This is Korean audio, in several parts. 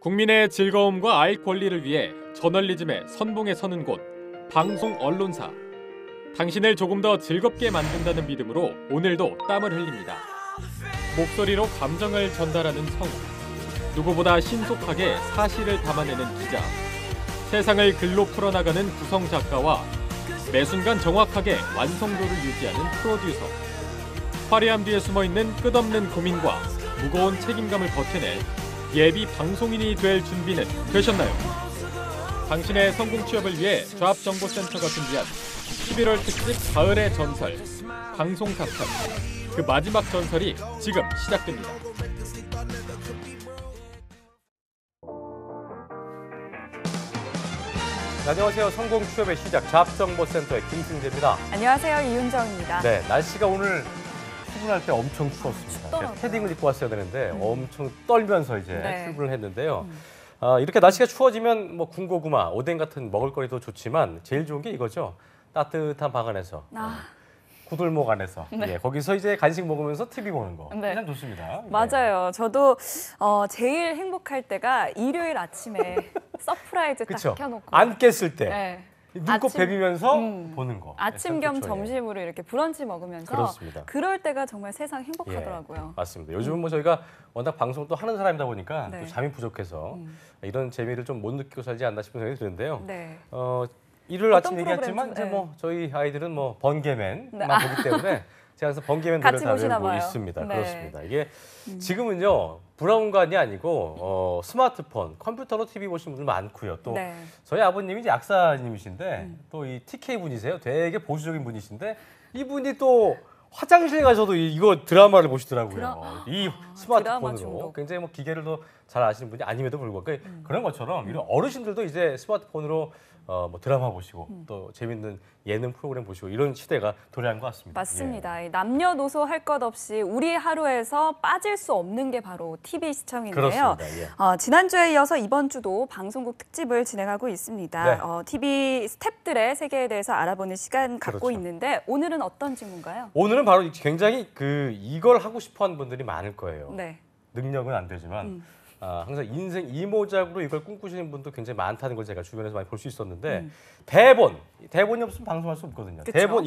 국민의 즐거움과 알 권리를 위해 저널리즘의 선봉에 서는 곳, 방송 언론사. 당신을 조금 더 즐겁게 만든다는 믿음으로 오늘도 땀을 흘립니다. 목소리로 감정을 전달하는 성우. 누구보다 신속하게 사실을 담아내는 기자. 세상을 글로 풀어나가는 구성 작가와 매 순간 정확하게 완성도를 유지하는 프로듀서. 화려함 뒤에 숨어있는 끝없는 고민과 무거운 책임감을 버텨낼 예비 방송인이 될 준비는 되셨나요? 당신의 성공 취업을 위해 조합정보센터가 준비한 11월 특집 가을의 전설, 방송사편. 그 마지막 전설이 지금 시작됩니다. 안녕하세요. 성공 취업의 시작, 조합정보센터의 김승재입니다. 안녕하세요. 이윤정입니다. 네, 날씨가 오늘 출근할 때 엄청 추웠습니다. 제가 패딩을 입고 왔어야 되는데 엄청 떨면서 이제 출근을 했는데요. 이렇게 날씨가 추워지면 뭐 군고구마, 오뎅 같은 먹을거리도 좋지만 제일 좋은 게 이거죠. 따뜻한 방 안에서, 구들목 안에서, 거기서 이제 간식 먹으면서 TV 보는 거 가장 좋습니다. 맞아요. 저도 제일 행복할 때가 일요일 아침에 서프라이즈 딱 켜놓고 안 깼을 때. 눈곱 베비면서 보는 거. 아침 겸 점심으로 이렇게 브런치 먹으면서 그렇습니다. 그럴 때가 정말 세상 행복하더라고요. 맞습니다. 요즘은 뭐 저희가 워낙 방송 또 하는 사람이다 보니까 또 잠이 부족해서 이런 재미를 좀 못 느끼고 살지 않나 싶은 생각이 드는데요. 일요일 아침 얘기했지만 이제 뭐 저희 아이들은 뭐 번개맨만 보기 때문에 제가 그래서 번개맨 노래를 다들 뭐 있습니다. 그렇습니다. 이게 지금은요 브라운관이 아니고 스마트폰, 컴퓨터로 TV 보시는 분들 많고요. 또 저희 아버님이 이제 약사님이신데 또 이 TK 분이세요. 되게 보수적인 분이신데 이분이 또 화장실 가서도 이거 드라마를 보시더라고요. 이 스마트폰으로 굉장히 뭐 기계를 더 잘 아시는 분이 아님에도 불구하고 그런 것처럼 이런 어르신들도 이제 스마트폰으로 뭐 드라마 보시고 또 재밌는 예능 프로그램 보시고 이런 시대가 도래한 것 같습니다. 맞습니다. 남녀노소 할 것 없이 우리 하루에서 빠질 수 없는 게 바로 TV 시청인데요. 지난주에 이어서 이번 주도 방송국 특집을 진행하고 있습니다. TV 스탭들의 세계에 대해서 알아보는 시간 갖고 있는데 오늘은 어떤 질문가요? 오늘은 바로 굉장히 이걸 하고 싶어하는 분들이 많을 거예요. 능력은 안 되지만 항상 인생 이모작으로 이걸 꿈꾸시는 분도 굉장히 많다는 걸 제가 주변에서 많이 볼 수 있었는데 대본이 없으면 방송할 수 없거든요. 대본.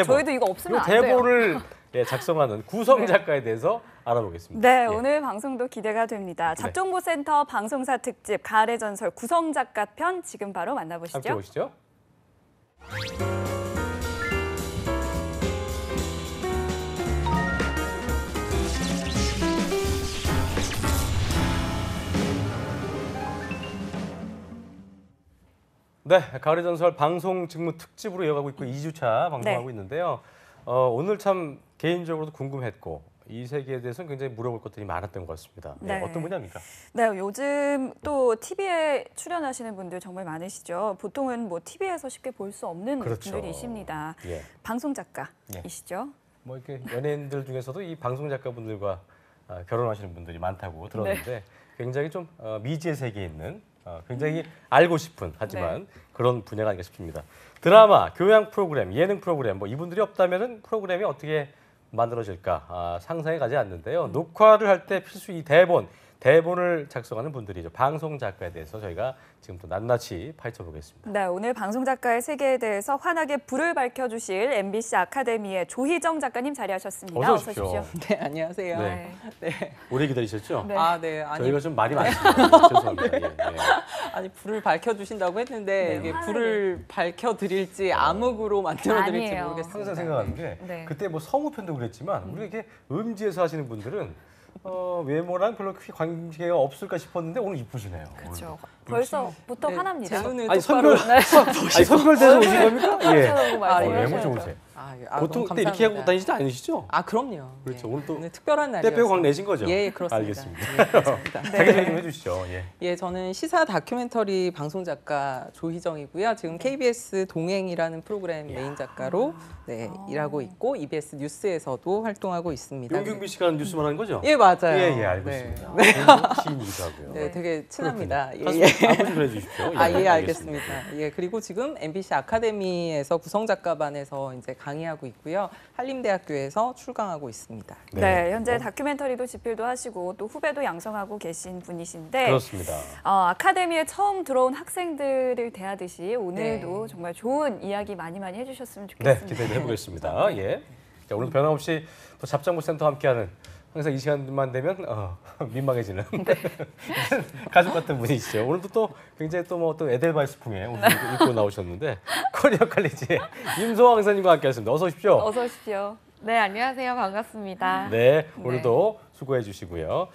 저희도 이거 없으면 안 돼요. 대본을 작성하는 구성 작가에 대해서 알아보겠습니다. 오늘 방송도 기대가 됩니다. 잡정보센터 방송사 특집 가을의 전설 구성 작가 편 지금 바로 만나보시죠. 함께 보시죠. 네, 가을의 전설 방송 직무 특집으로 이어가고 있고 2주차 방송하고 있는데요. 오늘 참 개인적으로도 궁금했고 이 세계에 대해서는 굉장히 물어볼 것들이 많았던 것 같습니다. 어떤 분야입니까? 요즘 또 TV에 출연하시는 분들 정말 많으시죠. 보통은 뭐 TV에서 쉽게 볼 수 없는 분들이십니다. 방송 작가이시죠? 뭐 이렇게 연예인들 중에서도 이 방송 작가분들과 결혼하시는 분들이 많다고 들었는데 굉장히 좀 미지의 세계에 있는 굉장히 알고 싶은 하지만 그런 분야가 아닌가 싶습니다. 드라마, 교양 프로그램, 예능 프로그램 뭐 이분들이 없다면은 프로그램이 어떻게 만들어질까 상상이 가지 않는데요. 녹화를 할 때 필수 이 대본을 작성하는 분들이죠. 방송 작가에 대해서 저희가 지금 또 낱낱이 파헤쳐 보겠습니다. 오늘 방송 작가의 세계에 대해서 환하게 불을 밝혀주실 MBC 아카데미의 조희정 작가님 자리하셨습니다. 어서 오십시오. 네, 안녕하세요. 오래 기다리셨죠? 아니, 저희가 좀 말이 많습니다. 죄송합니다. 아니 불을 밝혀주신다고 했는데 이게 불을 밝혀드릴지 암흑으로 만들어드릴지 모르겠어요. 항상 생각하는 게 그때 뭐 성우편도 그랬지만 우리 이렇게 음지에서 하시는 분들은 외모랑 별로 크게 관계가 없을까 싶었는데 오늘 이쁘시네요. 그렇죠. 벌써부터 화납니다. 제 눈을 선별돼서 오신 겁니까? 외모 좋으세요. 보통 그때 이렇게 하고 다니시지 않으시죠? 그럼요. 그렇죠. 오늘 또 특별한 날이었어요. 때 빼고 광 내신 거죠? 그렇습니다. 알겠습니다. 그렇습니다. 자기소개 좀 해주시죠. 저는 시사 다큐멘터리 방송 작가 조희정이고요. 지금 KBS 동행이라는 프로그램 메인 작가로 일하고 있고 EBS 뉴스에서도 활동하고 있습니다. 용경빈 씨가 하는 뉴스만 하는 거죠? 맞아요. 알고 있습니다. 시인이기도 하고요. 되게 친합니다. 한번 좀 해주십시오. 알겠습니다. 그리고 지금 MBC 아카데미에서 구성 작가반에서 이제 강의하고 있고요. 한림대학교에서 출강하고 있습니다. 네, 현재 다큐멘터리도 집필도 하시고 또 후배도 양성하고 계신 분이신데 그렇습니다. 아카데미에 처음 들어온 학생들을 대하듯이 오늘도 정말 좋은 이야기 많이 해주셨으면 좋겠습니다. 네, 기대해 보겠습니다. 예. 자, 오늘 변함없이 또 잡장구 센터와 함께하는 항상 이 시간만 되면 민망해지는 가족 같은 분이시죠. 오늘도 또 굉장히 또 에델바이스 풍의 옷을 입고 나오셨는데 커리어 칼리지의 임소아 강사님과 함께하셨습니다. 어서 오십시오. 어서 오십시오. 네, 안녕하세요. 반갑습니다. 네, 오늘도 수고해 주시고요.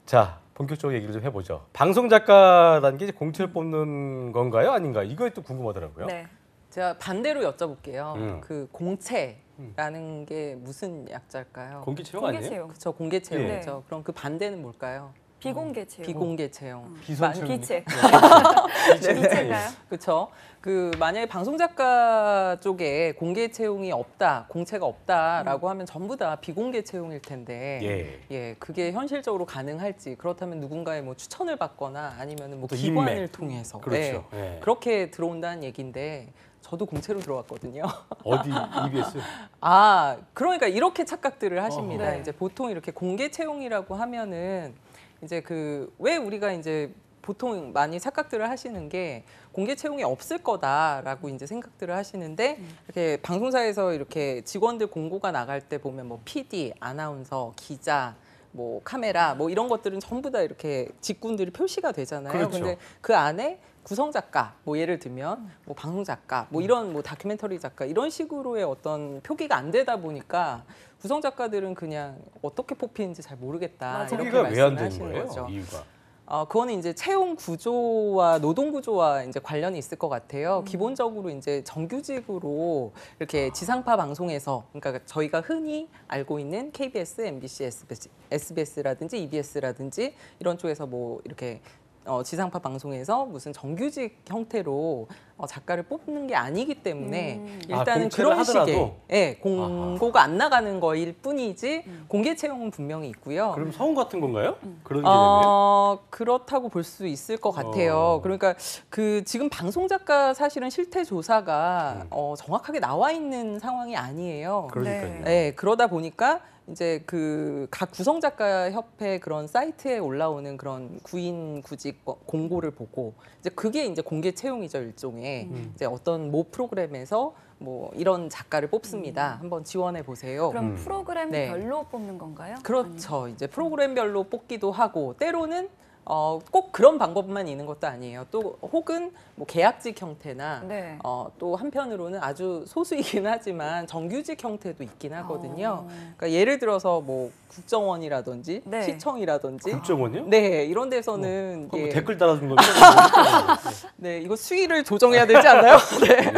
자, 본격적으로 얘기를 좀 해보죠. 방송 작가라는 게 이제 공채를 뽑는 건가요? 아닌가? 이거 또 궁금하더라고요. 네. 제가 반대로 여쭤볼게요. 그 공채라는 게 무슨 약자일까요? 공개 채용 아니에요? 그렇죠, 공개 채용이죠. 네. 그럼 그 반대는 뭘까요? 비공개 채용. 비공개 채용. 비선 채용. 비채. 네. 비채인가요? 그렇죠. 그 만약에 방송 작가 쪽에 공개 채용이 없다, 공채가 없다라고 하면 전부 다 비공개 채용일 텐데, 그게 현실적으로 가능할지, 그렇다면 누군가의 뭐 추천을 받거나 아니면 뭐 기관을 인맥. 통해서 그렇죠. 그렇게 들어온다는 얘기인데. 저도 공채로 들어왔거든요. 어디 EBS? 그러니까 이렇게 착각들을 하십니다. 네. 이제 보통 이렇게 공개 채용이라고 하면은 이제 왜 우리가 이제 보통 많이 착각들을 하시는 게 공개 채용이 없을 거다라고 이제 생각들을 하시는데 이렇게 방송사에서 이렇게 직원들 공고가 나갈 때 보면 뭐 PD, 아나운서, 기자, 뭐 카메라 뭐 이런 것들은 전부 다 이렇게 직군들이 표시가 되잖아요. 그렇죠. 근데 그 안에 구성 작가, 뭐 예를 들면 뭐 방송 작가, 뭐 이런 뭐 다큐멘터리 작가 이런 식으로의 어떤 표기가 안 되다 보니까 구성 작가들은 그냥 어떻게 뽑히는지 잘 모르겠다. 이렇게 표기가 왜 안 되는 말씀하시는 거예요? 거죠. 이유가? 그거는 이제 채용 구조와 노동 구조와 이제 관련이 있을 것 같아요. 기본적으로 이제 정규직으로 이렇게 지상파 방송에서, 그러니까 저희가 흔히 알고 있는 KBS, MBC, SBS라든지 EBS라든지 이런 쪽에서 뭐 이렇게 지상파 방송에서 무슨 정규직 형태로 작가를 뽑는 게 아니기 때문에 일단은 그런 식의 공고가 안 나가는 거일 뿐이지 공개 채용은 분명히 있고요. 그럼 서훈 같은 건가요? 그런 개념이에요? 그렇다고 볼 수 있을 것 같아요. 그러니까 그 지금 방송 작가 사실은 실태 조사가 정확하게 나와 있는 상황이 아니에요. 그러니까요. 네, 그러다 보니까 이제 그 각 구성 작가 협회 그런 사이트에 올라오는 그런 구인 구직 공고를 보고 이제 그게 이제 공개 채용이죠, 일종의. 이제 어떤 모 프로그램에서 뭐 이런 작가를 뽑습니다. 한번 지원해 보세요. 그럼 프로그램별로 뽑는 건가요? 그렇죠. 이제 프로그램별로 뽑기도 하고 때로는 꼭 그런 방법만 있는 것도 아니에요. 또 혹은 뭐 계약직 형태나 또 한편으로는 아주 소수이긴 하지만 정규직 형태도 있긴 하거든요. 그러니까 예를 들어서 뭐 국정원이라든지 시청이라든지 국정원이요? 네, 이런 데서는 뭐 댓글 달아준 거죠? 네, 이거 수위를 조정해야 되지 않나요? 네.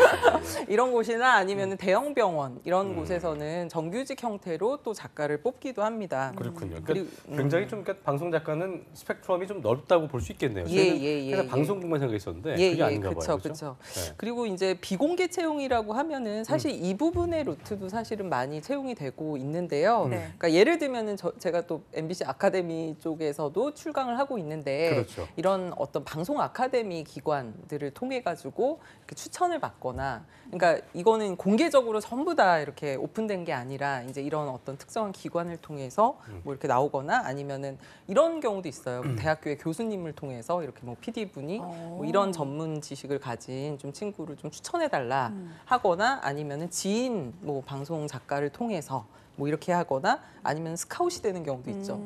이런 곳이나 아니면 대형 병원 이런 곳에서는 정규직 형태로 또 작가를 뽑기도 합니다. 그렇군요. 그러니까 굉장히 좀 그러니까 방송 작가는 스펙트럼이 좀 넓다고 볼 수 있겠네요. 저는 방송국만 생각했었는데 그게 아닌가 봐요. 그렇죠. 그리고 이제 비공개 채용이라고 하면은 사실 이 부분의 루트도 사실은 많이 채용이 되고 있는데요. 그러니까 예를 들면은 제가 또 MBC 아카데미 쪽에서도 출강을 하고 있는데 이런 어떤 방송 아카데미 기관들을 통해 가지고 이렇게 추천을 받거나, 그러니까 이거는 공개적으로 전부 다 이렇게 오픈된 게 아니라 이제 이런 어떤 특정한 기관을 통해서 뭐 이렇게 나오거나 아니면은 이런 경우도 있어요. 대학교의 교수님을 통해서 이렇게 뭐 PD 분이 뭐 이런 전문 지식을 가진 좀 친구를 좀 추천해 달라 하거나 아니면은 지인 뭐 방송 작가를 통해서 뭐 이렇게 하거나 아니면 스카웃이 되는 경우도 있죠.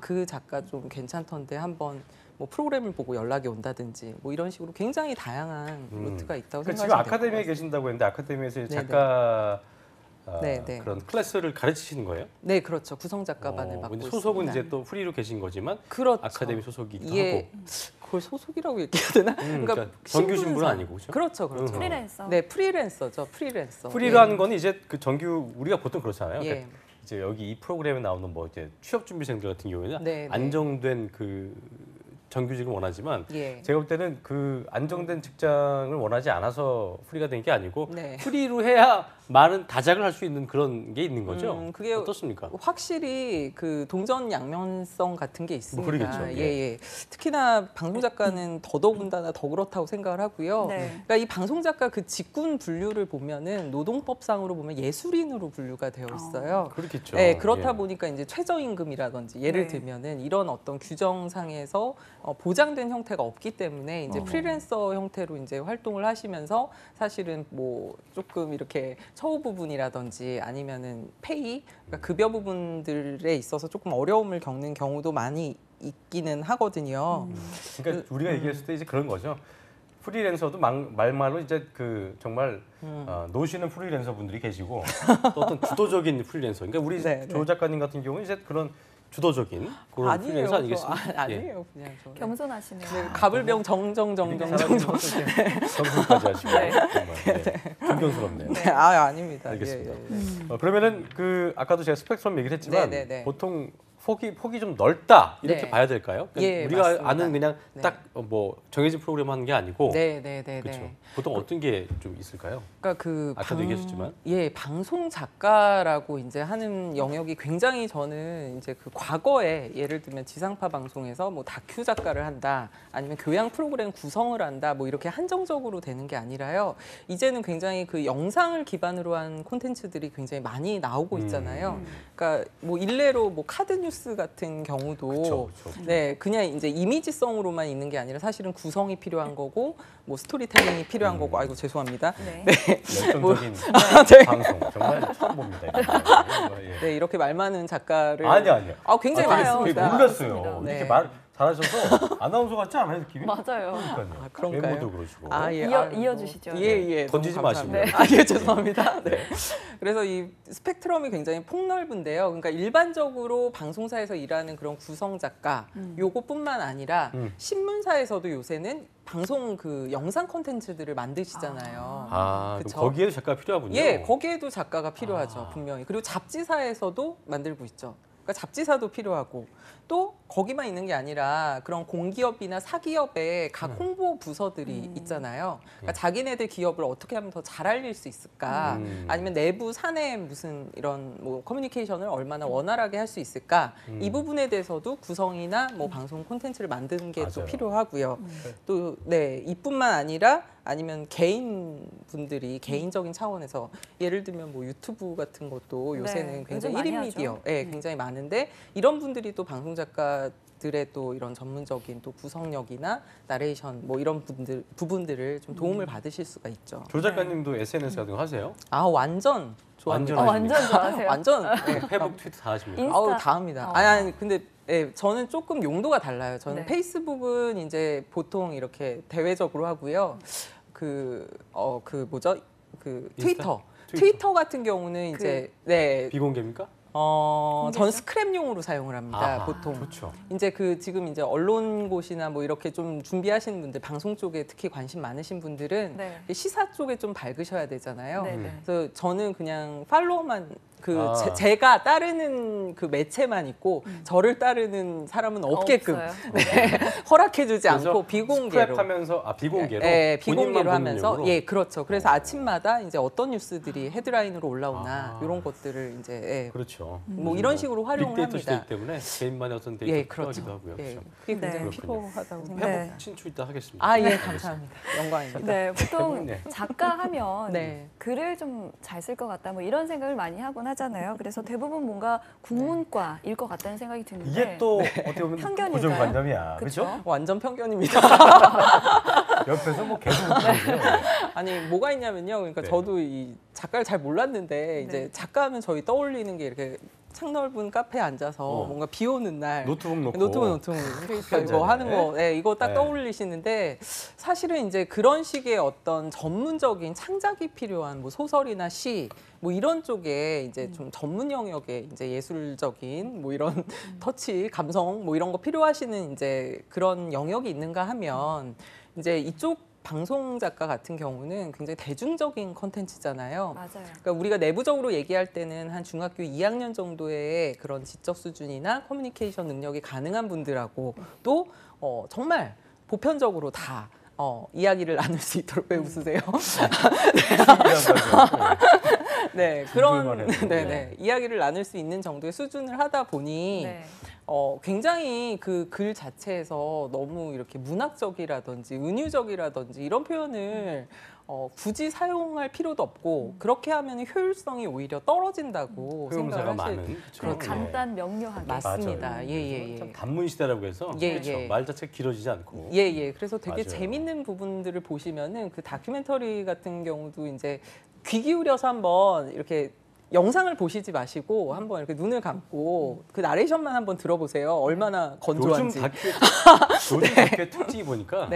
그 작가 좀 괜찮던데 한번 뭐 프로그램을 보고 연락이 온다든지 뭐 이런 식으로 굉장히 다양한 루트가 있다고 생각하시면 지금 아카데미에 계신다고 했는데 아카데미에서 작가 그런 클래스를 가르치시는 거예요? 네, 그렇죠. 구성 작가반을 맡고 있습니다. 소속은 이제 또 프리로 계신 거지만 아카데미 소속이기도 하고. 그걸 소속이라고 얘기해야 되나? 그러니까 정규 신분은 아니고 그렇죠? 그렇죠. 프리랜서. 네, 프리랜서죠. 프리랜서. 프리라는 건 이제 그 정규 우리가 보통 그렇잖아요. 그러니까 이제 여기 이 프로그램에 나오는 뭐 이제 취업 준비생들 같은 경우에는 안정된 그 정규직을 원하지만 제가 볼 때는 그 안정된 직장을 원하지 않아서 프리가 된 게 아니고 프리로 해야 많은 다작을 할 수 있는 그런 게 있는 거죠. 그게 어떻습니까? 확실히 그 동전 양면성 같은 게 있습니다. 뭐 그러겠죠. 예. 특히나 방송 작가는 더더군다나 더 그렇다고 생각을 하고요. 네. 그러니까 이 방송 작가 그 직군 분류를 보면은 노동법상으로 보면 예술인으로 분류가 되어 있어요. 그렇겠죠. 네, 그렇다 보니까 이제 최저임금이라든지 예를 네. 들면은 이런 어떤 규정상에서 보장된 형태가 없기 때문에 이제 프리랜서 형태로 이제 활동을 하시면서 사실은 뭐 조금 이렇게 처우 부분이라든지 아니면은 페이, 그러니까 급여 부분들에 있어서 조금 어려움을 겪는 경우도 많이 있기는 하거든요. 그러니까 우리가 얘기했을 때 이제 그런 거죠. 프리랜서도 말말로 이제 그 정말 노시는 프리랜서 분들이 계시고 또 어떤 주도적인 프리랜서. 그러니까 우리 조 작가님 같은 경우는 이제 그런 주도적인 그런 프리랜서 아니겠습니까? 아니에요, 그냥 저. 겸손하시네요. 가불병 정정정정정정. 정수까지 하시고 정말 존경스럽네요. 네, 아닙니다. 알겠습니다. 그러면은 그 아까도 제가 스펙트럼 얘기를 했지만 보통 폭이 좀 넓다 이렇게 봐야 될까요? 그러니까 우리가 맞습니다. 아는 그냥 딱 뭐 정해진 프로그램 하는 게 아니고 그렇죠. 보통 어떤 게 좀 있을까요? 그러니까 그 아까도 얘기하셨지만 방송 작가라고 이제 하는 영역이 굉장히 저는 이제 그 과거에 예를 들면 지상파 방송에서 뭐 다큐 작가를 한다 아니면 교양 프로그램 구성을 한다 뭐 이렇게 한정적으로 되는 게 아니라요. 이제는 굉장히 그 영상을 기반으로 한 콘텐츠들이 굉장히 많이 나오고 있잖아요. 그러니까 뭐 일례로 뭐 카드 뉴스 같은 경우도 그쵸. 네, 그냥 이제 이미지성으로만 있는 게 아니라 사실은 구성이 필요한 거고 뭐 스토리텔링이 필요한 거고 아이고 죄송합니다. 열정적인 방송 정말 처음 봅니다. 네, 이렇게 말 많은 작가를 아니요. 굉장히 많습니다. 몰랐어요. 이렇게 말 잘하셔서 아나운서 같지 않아요, 느낌이? 맞아요. 그런가요? 외모도 그러시고. 이어주시죠. 예. 던지지 너무 마시고요. 감사합니다. 예, 죄송합니다. 네. 그래서 이 스펙트럼이 굉장히 폭넓은데요. 그러니까 일반적으로 방송사에서 일하는 그런 구성 작가 요거뿐만 아니라 신문사에서도 요새는 방송 그 영상 콘텐츠들을 만드시잖아요. 그럼 거기에도 작가가 필요하군요. 예, 거기에도 작가가 필요하죠, 분명히. 그리고 잡지사에서도 만들고 있죠. 그러니까 잡지사도 필요하고 또 거기만 있는 게 아니라 그런 공기업이나 사기업의 각 홍보 부서들이 있잖아요. 그러니까 자기네들 기업을 어떻게 하면 더 잘 알릴 수 있을까? 아니면 내부 사내 무슨 이런 뭐 커뮤니케이션을 얼마나 원활하게 할 수 있을까? 이 부분에 대해서도 구성이나 뭐 방송 콘텐츠를 만드는 게 또 필요하고요. 또 이뿐만 아니라 아니면 개인 분들이 개인적인 차원에서 예를 들면 뭐 유튜브 같은 것도 요새는 굉장히 1인 미디어 굉장히 많은데 이런 분들이 또 방송 작가들의 또 이런 전문적인 또 구성력이나 나레이션 뭐 이런 부분들을 좀 도움을 받으실 수가 있죠. 조 작가님도 SNS 같은 거 하세요? 완전 좋아합니다. 완전 좋아하세요. 완전 페이북 트위터 다 하십니까? 다 합니다. 아니 근데 저는 조금 용도가 달라요. 저는 페이스북은 이제 보통 이렇게 대외적으로 하고요. 트위터 같은 경우는 이제 비공개입니까? 전 스크랩용으로 사용을 합니다. 보통. 그렇죠. 이제 지금 이제 언론고시나 뭐 이렇게 좀 준비하시는 분들, 방송 쪽에 특히 관심 많으신 분들은 시사 쪽에 좀 밝으셔야 되잖아요. 그래서 저는 그냥 팔로우만 제가 따르는 그 매체만 있고 저를 따르는 사람은 없게끔 허락해주지 않고 비공개로. 스크랩하면서 비공개로. 비공개로 하면서 그렇죠. 그래서 아침마다 이제 어떤 뉴스들이 헤드라인으로 올라오나 이런 것들을 이제 그렇죠. 뭐 이런 식으로 활용을 합니다. 빅데이터 시대이기 때문에 개인만의 어떤 데이터 필요하기도 하고요. 그게 굉장히 필요하다고 생각합니다. 페북 친추 있다 하겠습니다. 감사합니다. 영광입니다. 보통 작가 하면 글을 좀 잘 쓸 것 같다 뭐 이런 생각을 많이 하곤 하잖아요. 그래서 대부분 뭔가 국문과일 것 같다는 생각이 드는데 이게 또 어떻게 보면 고정관념이야. 그렇죠? 완전 편견입니다. 옆에서 뭐 계속 아니 뭐가 있냐면요. 그러니까 저도 이 작가를 잘 몰랐는데 이제 작가하면 저희 떠올리는 게 이렇게 창넓은 카페에 앉아서 뭔가 비 오는 날 노트북 놓고 노트북 이거 하는 거 이거 딱 떠올리시는데 사실은 이제 그런 식의 어떤 전문적인 창작이 필요한 뭐 소설이나 시 뭐 이런 쪽에 이제 좀 전문 영역의 이제 예술적인 뭐 이런 터치 감성 뭐 이런 거 필요하시는 이제 그런 영역이 있는가 하면 이제 이쪽 방송 작가 같은 경우는 굉장히 대중적인 컨텐츠잖아요. 맞아요. 그러니까 우리가 내부적으로 얘기할 때는 한 중학교 2학년 정도의 그런 지적 수준이나 커뮤니케이션 능력이 가능한 분들하고 또 정말 보편적으로 다 이야기를 나눌 수 있도록 왜 웃으세요? 네, 그런 이야기를 나눌 수 있는 정도의 수준을 하다 보니 굉장히 그 글 자체에서 너무 이렇게 문학적이라든지 은유적이라든지 이런 표현을 굳이 사용할 필요도 없고 그렇게 하면 효율성이 오히려 떨어진다고 생각을 하시는 그렇죠. 간단 명료하게 맞습니다. 참 단문 시대라고 해서 그렇죠. 말 자체가 길어지지 않고 그래서 되게 재밌는 부분들을 보시면은 그 다큐멘터리 같은 경우도 이제 귀 기울여서 한번 이렇게 영상을 보시지 마시고 한번 이렇게 눈을 감고 그 나레이션만 한번 들어보세요. 얼마나 건조한지. 요즘 다큐의 특징이 보니까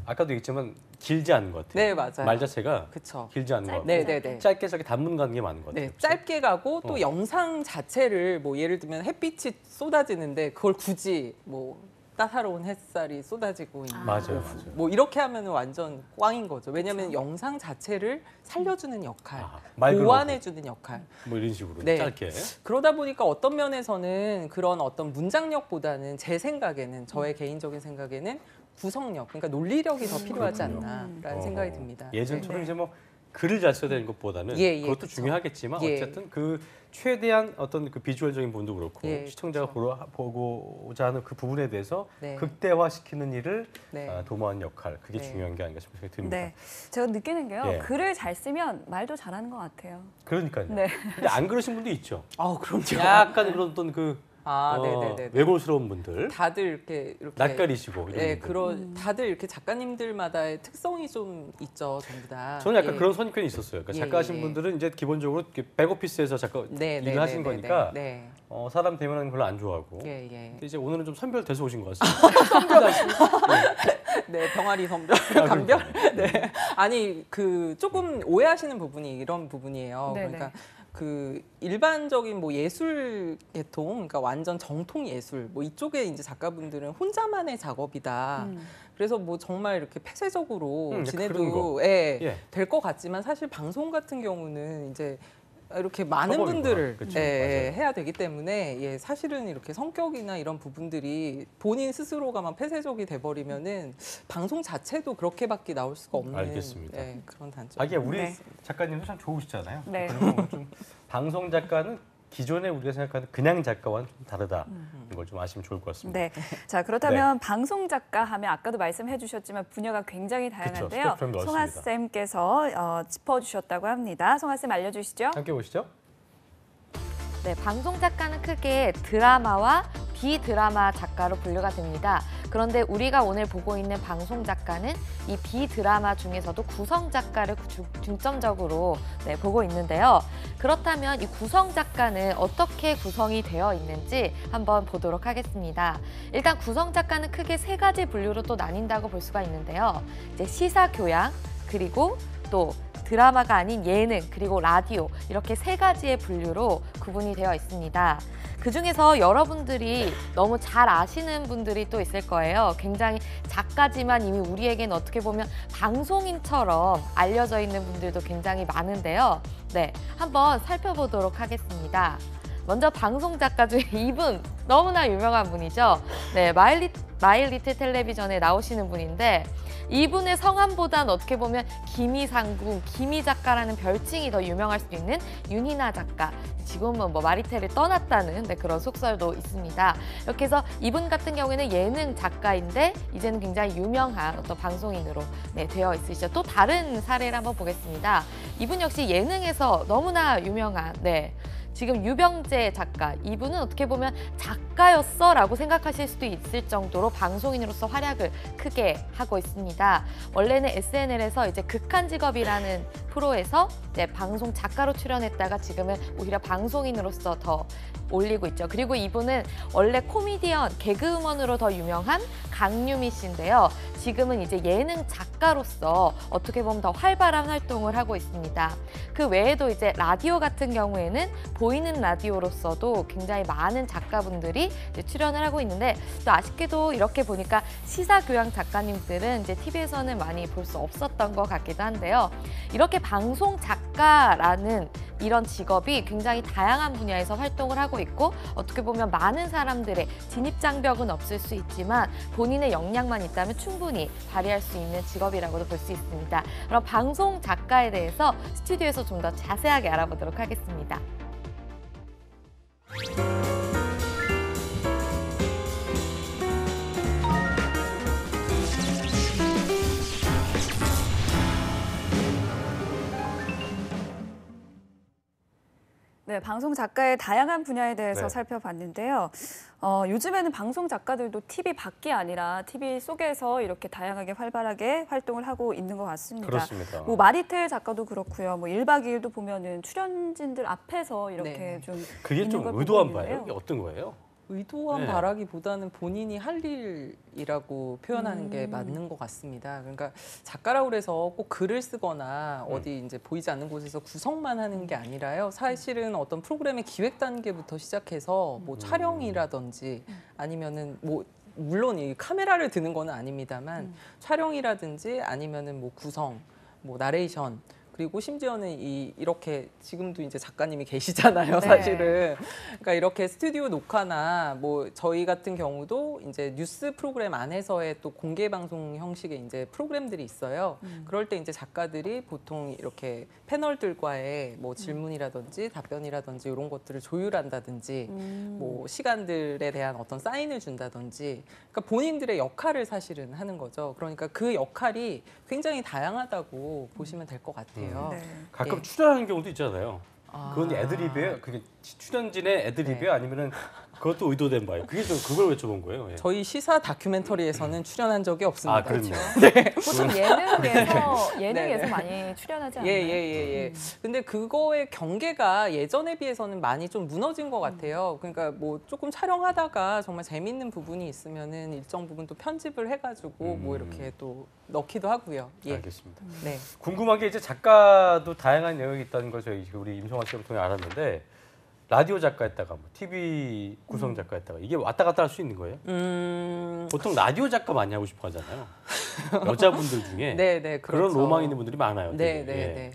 아까도 얘기했지만 길지 않은 것 같아요. 네, 맞아요. 말 자체가 길지 않은 것 같아요. 짧게 단문 가는 게 많은 것 같아요. 짧게 가고 또 영상 자체를 뭐 예를 들면 햇빛이 쏟아지는데 그걸 굳이 뭐 따사로운 햇살이 쏟아지고 있는 맞아요. 뭐 이렇게 하면 완전 꽝인 거죠. 왜냐하면 영상 자체를 살려주는 역할, 보완해주는 역할. 뭐 이런 식으로 짧게. 그러다 보니까 어떤 면에서는 그런 어떤 문장력보다는 제 생각에는 저의 개인적인 생각에는 구성력, 그러니까 논리력이 더 필요하지 않나라는 생각이 듭니다. 예전처럼 이제 뭐 글을 잘 써야 되는 것보다는 그것도 중요하겠지만 어쨌든 그 최대한 어떤 그 비주얼적인 부분도 그렇고 시청자가 보고자 하는 그 부분에 대해서 극대화시키는 일을 도모하는 역할, 그게 중요한 게 아닌가 싶은 생각이 듭니다. 제가 느끼는 게요. 글을 잘 쓰면 말도 잘하는 것 같아요. 그러니까요. 근데 안 그러신 분도 있죠. 그럼요. 약간 그런 어떤 그 왜골스러운 분들, 다들 이렇게 낯가리시고 이런 분들. 다들 이렇게 작가님들마다의 특성이 좀 있죠, 전부 다. 저는 약간 그런 선입견이 있었어요. 그러니까 작가하신 분들은 이제 기본적으로 백오피스에서 작가 일을 하신 거니까 사람 대면하는 걸 별로 안 좋아하고. 근데 이제 오늘은 좀 선별돼서 오신 것 같습니다. 병아리 선별, 감별. 아니 그 조금 오해하시는 부분이 이런 부분이에요. 그러니까. 그 일반적인 뭐 예술 계통, 그러니까 완전 정통 예술, 뭐 이쪽에 이제 작가분들은 혼자만의 작업이다. 그래서 뭐 정말 이렇게 폐쇄적으로 지내도 될 것 같지만 사실 방송 같은 경우는 이제 이렇게 많은 분들을 해야 되기 때문에 사실은 이렇게 성격이나 이런 부분들이 본인 스스로가만 폐쇄적이 돼버리면은 방송 자체도 그렇게밖에 나올 수가 없는 그런 단점. 우리 작가님도 참 좋으시잖아요. 좀 방송 작가는 기존에 우리가 생각하는 그냥 작가와는 좀 다르다. 이걸 좀 아시면 좋을 것 같습니다. 자, 그렇다면 방송 작가 하면 아까도 말씀해 주셨지만 분야가 굉장히 다양한데요. 송하 쌤께서 짚어주셨다고 합니다. 송하 쌤 알려주시죠. 함께 보시죠. 네, 방송 작가는 크게 드라마와 비드라마 작가로 분류가 됩니다. 그런데 우리가 오늘 보고 있는 방송 작가는 이 비드라마 중에서도 구성 작가를 중점적으로 보고 있는데요. 그렇다면 이 구성 작가는 어떻게 구성이 되어 있는지 한번 보도록 하겠습니다. 일단 구성 작가는 크게 세 가지 분류로 또 나뉜다고 볼 수가 있는데요. 이제 시사 교양, 그리고 또 드라마가 아닌 예능, 그리고 라디오, 이렇게 세 가지의 분류로 구분이 되어 있습니다. 그중에서 여러분들이 너무 잘 아시는 분들이 또 있을 거예요. 굉장히 작가지만 이미 우리에겐 어떻게 보면 방송인처럼 알려져 있는 분들도 굉장히 많은데요. 한번 살펴보도록 하겠습니다. 먼저 방송 작가 중에 이분 너무나 유명한 분이죠. 마일 리틀 텔레비전에 나오시는 분인데 이분의 성함보단 어떻게 보면 김희상궁, 김희 작가라는 별칭이 더 유명할 수 있는 윤희나 작가. 지금은 뭐 마리텔을 떠났다는 그런 속설도 있습니다. 이렇게 해서 이분 같은 경우에는 예능 작가인데 이제는 굉장히 유명한 어떤 방송인으로 되어 있으시죠. 또 다른 사례를 한번 보겠습니다. 이분 역시 예능에서 너무나 유명한 지금 유병재 작가, 이분은 어떻게 보면 작가였어 라고 생각하실 수도 있을 정도로 방송인으로서 활약을 크게 하고 있습니다. 원래는 SNL에서 이제 극한직업이라는 프로에서 방송 작가로 출연했다가 지금은 오히려 방송인으로서 더 올리고 있죠. 그리고 이분은 원래 코미디언, 개그우먼으로 더 유명한 강유미 씨인데요. 지금은 이제 예능 작가로서 어떻게 보면 더 활발한 활동을 하고 있습니다. 그 외에도 이제 라디오 같은 경우에는 보이는 라디오로서도 굉장히 많은 작가분들이 이제 출연을 하고 있는데 또 아쉽게도 이렇게 보니까 시사교양 작가님들은 이제 TV에서는 많이 볼 수 없었던 것 같기도 한데요. 이렇게 방송 작가라는 이런 직업이 굉장히 다양한 분야에서 활동을 하고 있고 어떻게 보면 많은 사람들의 진입장벽은 없을 수 있지만 본인의 역량만 있다면 충분히 발휘할 수 있는 직업이라고도 볼 수 있습니다. 그럼 방송 작가에 대해서 스튜디오에서 좀 더 자세하게 알아보도록 하겠습니다. 네, 방송 작가의 다양한 분야에 대해서 네. 살펴봤는데요. 요즘에는 방송 작가들도 TV 밖이 아니라 TV 속에서 이렇게 다양하게 활발하게 활동을 하고 있는 것 같습니다. 그렇습니다. 뭐 마리텔 작가도 그렇고요. 뭐 1박 2일도 보면은 출연진들 앞에서 이렇게 네. 좀 그게 있는 좀 걸 의도한 보고 바예요? 있는데요. 이게 어떤 거예요? 의도한 네. 바라기보다는 본인이 할 일이라고 표현하는 게 맞는 것 같습니다. 그러니까 작가라고 해서 꼭 글을 쓰거나 어디 이제 보이지 않는 곳에서 구성만 하는 게 아니라요. 사실은 어떤 프로그램의 기획 단계부터 시작해서 뭐 촬영이라든지 아니면은 뭐 물론 이 카메라를 드는 거는 아닙니다만 촬영이라든지 아니면은 뭐 구성, 뭐 나레이션 그리고 심지어는 이렇게 지금도 이제 작가님이 계시잖아요, 사실은. 그러니까 이렇게 스튜디오 녹화나 뭐 저희 같은 경우도 이제 뉴스 프로그램 안에서의 또 공개 방송 형식의 이제 프로그램들이 있어요. 그럴 때 이제 작가들이 보통 이렇게 패널들과의 뭐 질문이라든지 답변이라든지 이런 것들을 조율한다든지 뭐 시간들에 대한 어떤 사인을 준다든지 그러니까 본인들의 역할을 사실은 하는 거죠. 그러니까 그 역할이 굉장히 다양하다고 보시면 될 것 같아요. 네. 가끔 예. 출연하는 경우도 있잖아요. 그건 애드립이에요? 그게 출연진의 애드립이에요? 아니면은 그것도 의도된 바예요? 그걸 여쭤본 거예요. 예. 저희 시사 다큐멘터리에서는 출연한 적이 없습니다. 그렇네요. 보통 예능에서 많이 출연하지 않나요? 예. 근데 그거의 경계가 예전에 비해서는 많이 좀 무너진 것 같아요. 그러니까 뭐 조금 촬영하다가 정말 재밌는 부분이 있으면은 일정 부분 또 편집을 해가지고 뭐 이렇게 또 넣기도 하고요. 예. 알겠습니다. 네. 궁금한 게 이제 작가도 다양한 영역이 있다는 걸 저희 우리 임성환 씨를 통해 알았는데 라디오 작가였다가 뭐 TV 구성 작가였다가 이게 왔다 갔다 할 수 있는 거예요? 보통 라디오 작가 많이 하고 싶어 하잖아요. 여자분들 중에 네, 그런 그렇죠. 로망 있는 분들이 많아요. 되게. 네.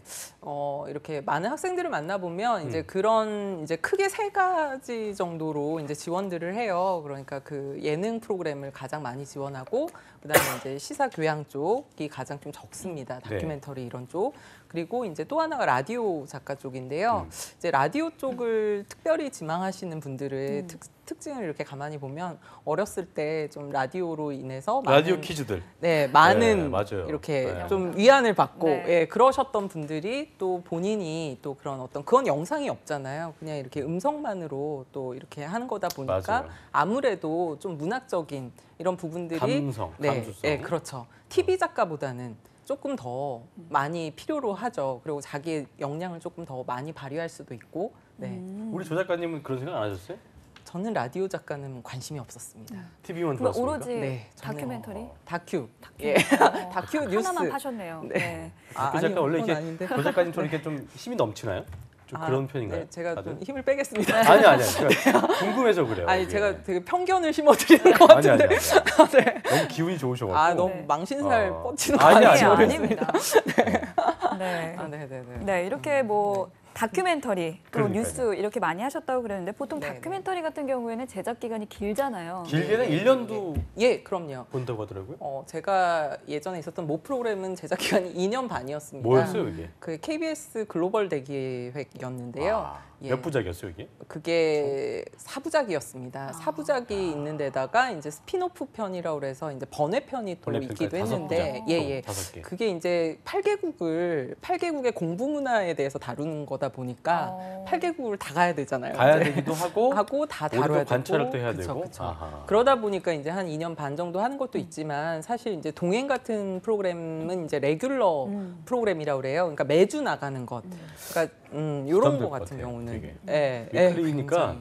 이렇게 많은 학생들을 만나보면 이제 그런 이제 크게 3가지 정도로 이제 지원들을 해요. 그러니까 그 예능 프로그램을 가장 많이 지원하고 그다음에 이제 시사 교양 쪽이 가장 좀 적습니다. 다큐멘터리 이런 쪽. 그리고 이제 또 하나가 라디오 작가 쪽인데요. 이제 라디오 쪽을 특별히 지망하시는 분들의 특징을 이렇게 가만히 보면 어렸을 때 좀 라디오로 인해서 라디오 퀴즈들. 많은 맞아요. 이렇게 좀 위안을 받고 그러셨던 분들이 또 본인이 또 그런 어떤 그건 영상이 없잖아요. 그냥 이렇게 음성만으로 또 이렇게 하는 거다 보니까 맞아요. 아무래도 좀 문학적인 이런 부분들이 감수성. 그렇죠. TV 작가보다는 조금 더 많이 필요로 하죠. 그리고 자기의 역량을 조금 더 많이 발휘할 수도 있고. 우리 조 작가님은 그런 생각 안 하셨어요? 저는 라디오 작가는 관심이 없었습니다. TV만 그럼 들었습니까? 오로지 저는 다큐멘터리? 다큐. 다큐 뉴스. 하나만 파셨네요. 네. 조 작가 원래 그건 이렇게 아닌데. 조 작가님처럼 이렇게 좀 힘이 넘치나요? 좀 그런 편인가요? 네, 제가 다들? 좀 힘을 빼겠습니다. 아니. 궁금해서 그래요. 아니 이게. 제가 되게 편견을 심어드리는 것 아니. 같은데. 너무 기운이 좋으셔가지고. 너무 망신살 어. 뻗치는 거 아니에요, 아니에요? 아닙니다. 네. 네. 이렇게 뭐 다큐멘터리 또 그러니까요. 뉴스 이렇게 많이 하셨다고 그랬는데 보통 네, 다큐멘터리 같은 경우에는 제작 기간이 길잖아요. 길게는 1년도 예, 그럼요. 본다고 하더라고요. 제가 예전에 있었던 모 프로그램은 제작 기간이 2년 반이었습니다. 뭐였어요 이게? 그 KBS 글로벌 대기획이었는데요. 몇 부작이었어요 이게? 그게 4부작이었습니다. 4부작이 있는 데다가 이제 스피노프 편이라고 그래서 이제 번외편이 또 번외편까지 있기도 했는데 5부작. 5개. 그게 이제 8개국의 공부 문화에 대해서 다루는 거다 보니까 8개국을 다 가야 되잖아요. 가야 이제. 되기도 하고 하고 다 오히려 다뤄야 되고 관찰을 또 해야 그쵸, 되고. 그쵸. 아하. 그러다 보니까 이제 한 2년 반 정도 하는 것도 있지만 사실 이제 동행 같은 프로그램은 이제 레귤러 프로그램이라고 그래요. 그러니까 매주 나가는 것. 그러니까 이런 거 같은 같아요, 경우는 되게. 위클리니까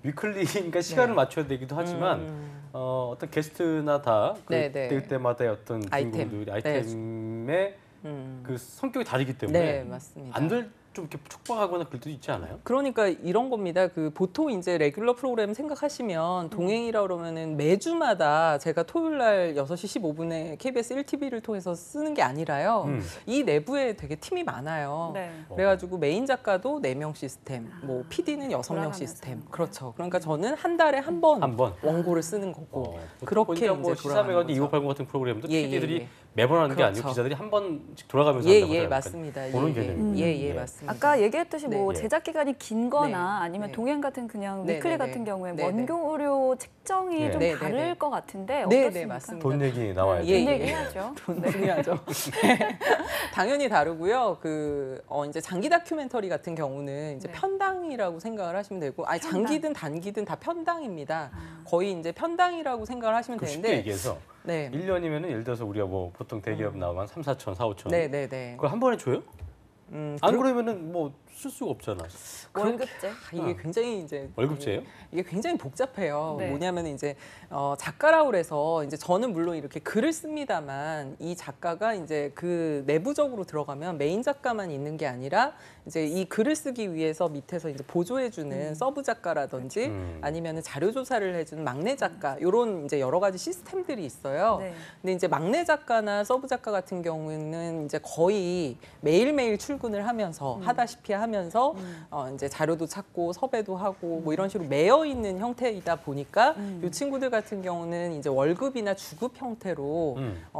위클리니까 시간을 맞춰야 되기도 하지만 어떤 게스트나 다 그때마다의 어떤 주인공들이 아이템의 그 성격이 다르기 때문에 맞습니다. 안 될 좀 이렇게 촉박하거나 그럴 때도 있지 않아요? 그러니까 이런 겁니다. 그 보통 이제 레귤러 프로그램 생각하시면 동행이라 그러면은 매주마다 제가 토요일 날 6시 15분에 KBS 1TV를 통해서 쓰는 게 아니라요. 이 내부에 되게 팀이 많아요. 네. 그래가지고 메인 작가도 4명 시스템, 뭐 PD는 6명 시스템. 그렇죠. 그러니까 저는 한 달에 한 번 원고를 쓰는 거고 그렇게 이제 뭐 시사매거진 2580 같은 프로그램도 PD들이 매번 하는 게 그렇죠. 아니고 기자들이 한 번씩 돌아가면서 한다고 하더라고요. 맞습니다. 그런 개념이에요. 맞습니다. 아까 얘기했듯이 뭐 네. 제작 기간이 긴거나 아니면 동행 같은 그냥 위클리 같은 경우에 원고료 책정이 좀 다를 것 같은데 어떻습니까? 맞습니다. 돈 얘기 나와야 돈 얘기해야죠. 돈 얘기하죠. 당연히 다르고요. 이제 장기 다큐멘터리 같은 경우는 이제 편당이라고 생각을 하시면 되고, 장기든 단기든 다 편당입니다. 거의 이제 편당이라고 생각을 하시면 되는데. 쉽게 얘기해서 1년이면은 예를 들어서 우리가 뭐 보통 대기업 나오면 3, 4천, 4, 5천. 네네네. 그걸 한 번에 줘요? 안 그러면은 뭐 쓸 수가 없잖아. 월급제? 이게 굉장히 이제 월급제예요? 이게 굉장히 복잡해요. 뭐냐면 이제 작가라고 그래서 이제 저는 물론 이렇게 글을 씁니다만 이 작가가 이제 그 내부적으로 들어가면 메인 작가만 있는 게 아니라 이제 이 글을 쓰기 위해서 밑에서 이제 보조해주는 서브 작가라든지 아니면은 자료 조사를 해주는 막내 작가 이런 이제 여러 가지 시스템들이 있어요. 근데 이제 막내 작가나 서브 작가 같은 경우는 이제 거의 매일매일 출근을 하면서 하다시피 하면서 이제 자료도 찾고 섭외도 하고 뭐 이런 식으로 매여 있는 형태이다 보니까 이 친구들 같은 경우는 이제 월급이나 주급 형태로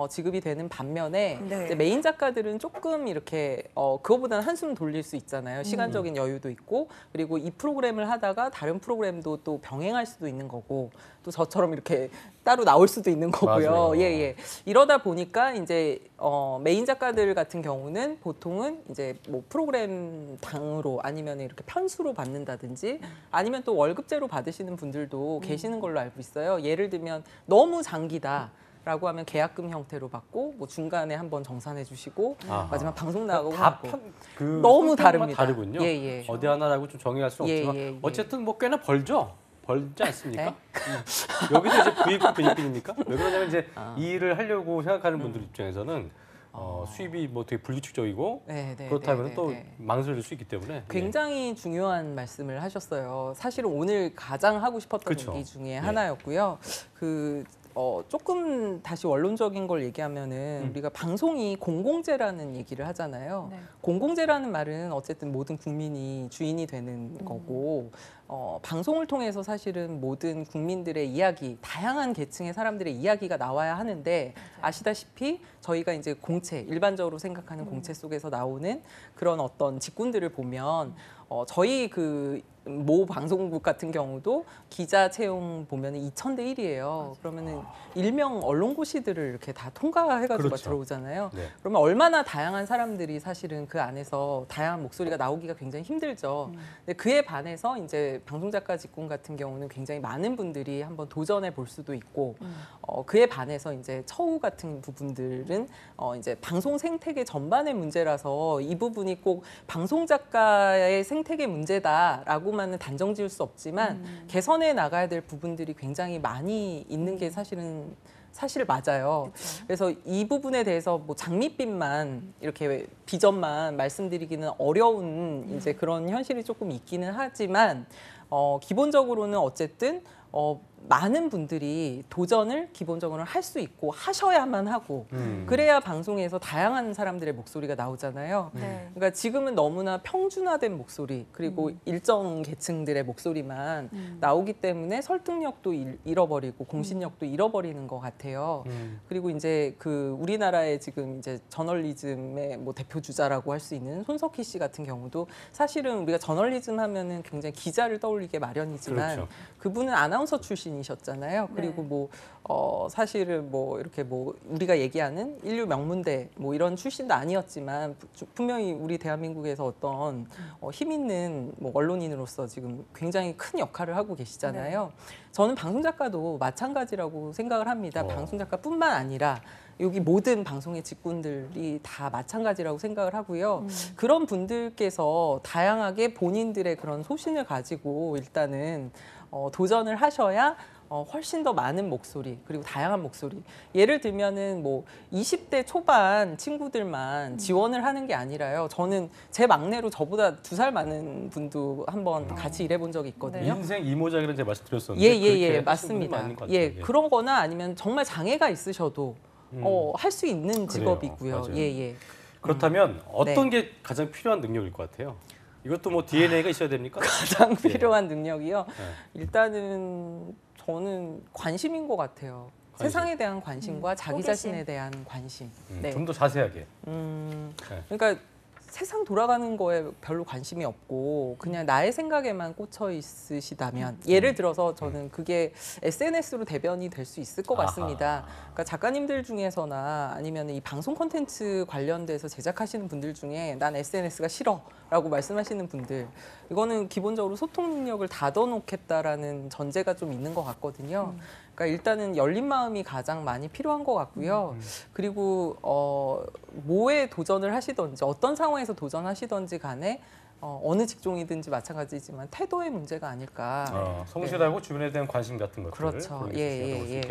지급이 되는 반면에 이제 메인 작가들은 조금 이렇게 그거보다는 한숨 돌릴 수 있잖아요. 시간적인 여유도 있고 그리고 이 프로그램을 하다가 다른 프로그램도 또 병행할 수도 있는 거고 또 저처럼 이렇게 따로 나올 수도 있는 거고요. 이러다 보니까 이제 메인 작가들 같은 경우는 보통은 이제 뭐 프로그램 당으로 아니면 이렇게 편수로 받는다든지 아니면 또 월급제로 받으시는 분들도 계시는 걸로 알고 있어요. 예를 들면 너무 장기다. 라고 하면 계약금 형태로 받고 뭐 중간에 한번 정산해 주시고 마지막 방송 나가고 너무 다릅니다. 다르군요. 어디 하나라고 좀 정의할 수는 없지만 어쨌든 뭐 꽤나 벌지 않습니까? 여기도 이제 부익부 베니핏입니까? 왜 그러냐면 이제 이 일을 하려고 생각하는 분들 입장에서는 수입이 뭐 되게 불규칙적이고 그렇다면 또 망설일 수 있기 때문에 굉장히 중요한 말씀을 하셨어요. 사실은 오늘 가장 하고 싶었던 얘기 중에 하나였고요. 조금 다시 원론적인 걸 얘기하면은 우리가 방송이 공공재라는 얘기를 하잖아요. 공공재라는 말은 어쨌든 모든 국민이 주인이 되는 거고 방송을 통해서 사실은 모든 국민들의 이야기, 다양한 계층의 사람들의 이야기가 나와야 하는데 아시다시피 저희가 이제 공채, 일반적으로 생각하는 공채 속에서 나오는 그런 어떤 직군들을 보면 저희 모 방송국 같은 경우도 기자 채용 보면은 2000대 1이에요. 그러면은 일명 언론고시들을 이렇게 다 통과해가지고 들어오잖아요. 그러면 얼마나 다양한 사람들이 사실은 그 안에서 다양한 목소리가 나오기가 굉장히 힘들죠. 근데 그에 반해서 이제 방송작가 직군 같은 경우는 굉장히 많은 분들이 한번 도전해 볼 수도 있고 그에 반해서 이제 처우 같은 부분들은 이제 방송 생태계 전반의 문제라서 이 부분이 꼭 방송작가의 생태계 문제다라고 는 단정 지을 수 없지만 개선해 나가야 될 부분들이 굉장히 많이 있는 게 사실 맞아요. 그래서 이 부분에 대해서 뭐 장밋빛만 이렇게 비전만 말씀드리기는 어려운 이제 그런 현실이 조금 있기는 하지만 기본적으로는 어쨌든 많은 분들이 도전을 기본적으로 할 수 있고 하셔야만 하고 그래야 방송에서 다양한 사람들의 목소리가 나오잖아요. 그러니까 지금은 너무나 평준화된 목소리 그리고 일정 계층들의 목소리만 나오기 때문에 설득력도 잃어버리고 공신력도 잃어버리는 것 같아요. 그리고 이제 우리나라의 지금 이제 저널리즘의 뭐 대표 주자라고 할 수 있는 손석희 씨 같은 경우도 사실은 우리가 저널리즘 하면은 굉장히 기자를 떠올리게 마련이지만 그분은 아나운서 출신이셨잖아요. 그리고 뭐 사실은 뭐 이렇게 뭐 우리가 얘기하는 인류 명문대 뭐 이런 출신도 아니었지만 분명히 우리 대한민국에서 어떤 힘 있는 뭐 언론인으로서 지금 굉장히 큰 역할을 하고 계시잖아요. 저는 방송작가도 마찬가지라고 생각을 합니다. 방송작가뿐만 아니라 여기 모든 방송의 직군들이 다 마찬가지라고 생각을 하고요. 그런 분들께서 다양하게 본인들의 그런 소신을 가지고 일단은 도전을 하셔야 훨씬 더 많은 목소리 그리고 다양한 목소리. 예를 들면은 뭐 20대 초반 친구들만 지원을 하는 게 아니라요. 저는 제 막내로 저보다 2살 많은 분도 한번 같이 일해본 적이 있거든요. 인생 이모작이라는 제가 말씀드렸었는데 예, 맞습니다. 예, 그러거나 아니면 정말 장애가 있으셔도 할 수 있는 직업이고요. 예. 그렇다면 어떤 게 가장 필요한 능력일 것 같아요? 이것도 뭐 DNA가 있어야 됩니까? 가장 필요한 능력이요. 일단은 저는 관심인 것 같아요. 세상에 대한 관심과 자기 자신에 대한 관심. 좀 더 자세하게. 그러니까 세상 돌아가는 거에 별로 관심이 없고 그냥 나의 생각에만 꽂혀 있으시다면 예를 들어서 저는 그게 SNS로 대변이 될 수 있을 것 같습니다. 그러니까 작가님들 중에서나 아니면 이 방송 콘텐츠 관련돼서 제작하시는 분들 중에 난 SNS가 싫어라고 말씀하시는 분들 이거는 기본적으로 소통 능력을 닫아놓겠다라는 전제가 좀 있는 것 같거든요. 그러니까 일단은 열린 마음이 가장 많이 필요한 것 같고요. 그리고 뭐에 도전을 하시든지 어떤 상황에서 도전하시든지 간에 어느 직종이든지 마찬가지지만 태도의 문제가 아닐까. 성실하고 주변에 대한 관심 같은 것들. 그렇죠. 예.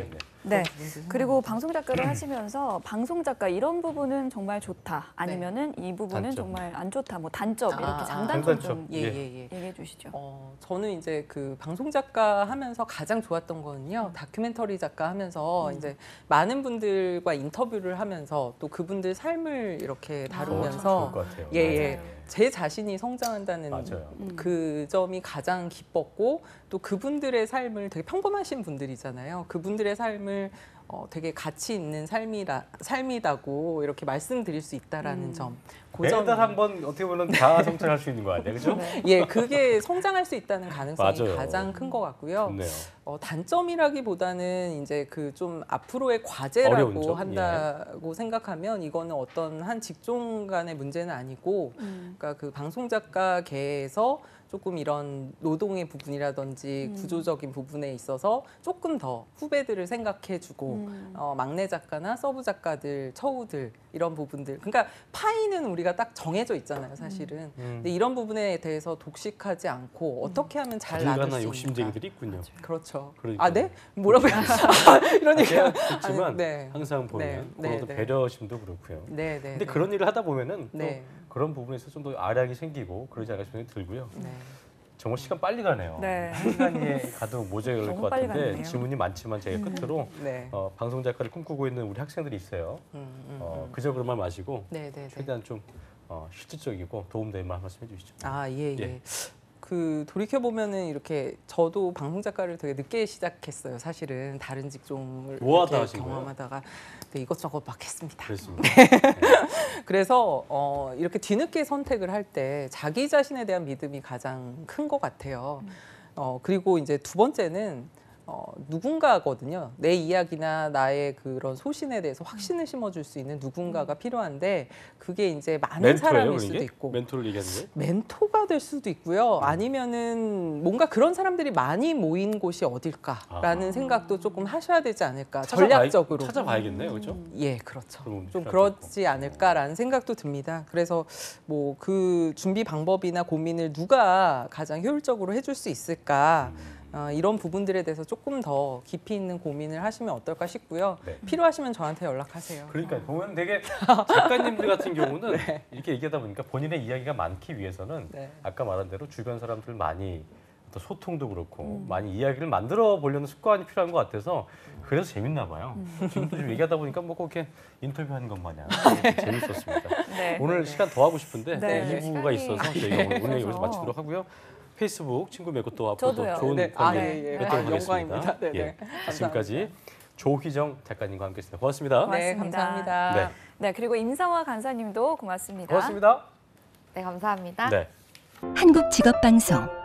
네. 그리고 방송 작가를 하시면서 방송 작가 이런 부분은 정말 좋다. 아니면은 이 부분은 단점. 정말 안 좋다. 뭐 단점 이렇게 장단점 좀 얘기해 주시죠. 저는 이제 그 방송 작가 하면서 가장 좋았던 거는요. 다큐멘터리 작가 하면서 이제 많은 분들과 인터뷰를 하면서 또 그분들 삶을 이렇게 다루면서 좋을 것 같아요. 예. 제 자신이 성장한다는 그 점이 가장 기뻤고 또 그분들의 삶을 되게 평범하신 분들이잖아요. 그분들의 삶을 되게 가치 있는 삶이다고 이렇게 말씀드릴 수 있다라는 점. 매달 한번 어떻게 보면 다 성장할 수 있는 거 아니에요, 그렇죠? 예, 그게 성장할 수 있다는 가능성이 맞아요. 가장 큰 것 같고요. 좋네요. 단점이라기보다는 이제 그 좀 앞으로의 과제라고 어려운 점? 한다고 생각하면 이거는 어떤 한 직종 간의 문제는 아니고, 그러니까 그 방송 작가계에서 조금 이런 노동의 부분이라든지 구조적인 부분에 있어서 조금 더 후배들을 생각해주고 막내 작가나 서브 작가들, 처우들 이런 부분들. 그러니까 파이는 우리가 딱 정해져 있잖아요, 사실은. 근데 이런 부분에 대해서 독식하지 않고 어떻게 하면 잘 나눌 수 있는가. 욕심쟁이들이 있군요. 그렇죠. 그러니까. 아, 네? 뭐라고요? 이런 얘기가 그렇지만 항상 보면 그런 배려심도 그렇고요. 근데 그런 일을 하다 보면은 또 그런 부분에서 좀 더 아량이 생기고 그러지 않을까 생각이 들고요. 정말 시간 빨리 가네요. 한 시간이 가도 모자랄 것 같은데 질문이 많지만 제가 끝으로 방송 작가를 꿈꾸고 있는 우리 학생들이 있어요. 그저 그런 말 마시고 최대한 좀 실질적이고 도움될 말 말씀해 주시죠. 예. 그 돌이켜 보면은 이렇게 저도 방송 작가를 되게 늦게 시작했어요. 사실은 다른 직종을 경험하다가 이것저것 막 했습니다. 그렇습니다. 그래서 이렇게 뒤늦게 선택을 할 때 자기 자신에 대한 믿음이 가장 큰 것 같아요. 그리고 이제 두 번째는 누군가거든요. 내 이야기나 나의 그런 소신에 대해서 확신을 심어줄 수 있는 누군가가 필요한데 그게 이제 많은 사람일 수도 있고 멘토를 얘기하는 거예요? 멘토가 될 수도 있고요. 아니면은 뭔가 그런 사람들이 많이 모인 곳이 어딜까라는 생각도 조금 하셔야 되지 않을까. 전략적으로 찾아봐야겠네요, 그렇죠? 예, 그렇죠. 좀 그렇지 않을까라는 생각도 듭니다. 그래서 뭐 그 준비 방법이나 고민을 누가 가장 효율적으로 해줄 수 있을까. 이런 부분들에 대해서 조금 더 깊이 있는 고민을 하시면 어떨까 싶고요. 필요하시면 저한테 연락하세요. 그러니까 보면 되게 작가님들 같은 경우는 이렇게 얘기하다 보니까 본인의 이야기가 많기 위해서는 아까 말한 대로 주변 사람들 많이 또 소통도 그렇고 많이 이야기를 만들어 보려는 습관이 필요한 것 같아서 그래서 재밌나 봐요. 지금도 좀 얘기하다 보니까 뭐 그렇게 인터뷰하는 것 마냥 재밌었습니다. 오늘 시간 더 하고 싶은데 2부가 있어서 저희가 오늘 여기서 마치도록 하고요. 페이스북 친구 맺고 또 앞으로 또 좋은 관계 맺도록 하겠습니다. 지금까지 조희정 작가님과 함께했습니다. 고맙습니다. 고맙습니다. 네, 감사합니다. 네, 그리고 임상화 간사님도 고맙습니다. 고맙습니다. 네, 감사합니다. 한국직업방송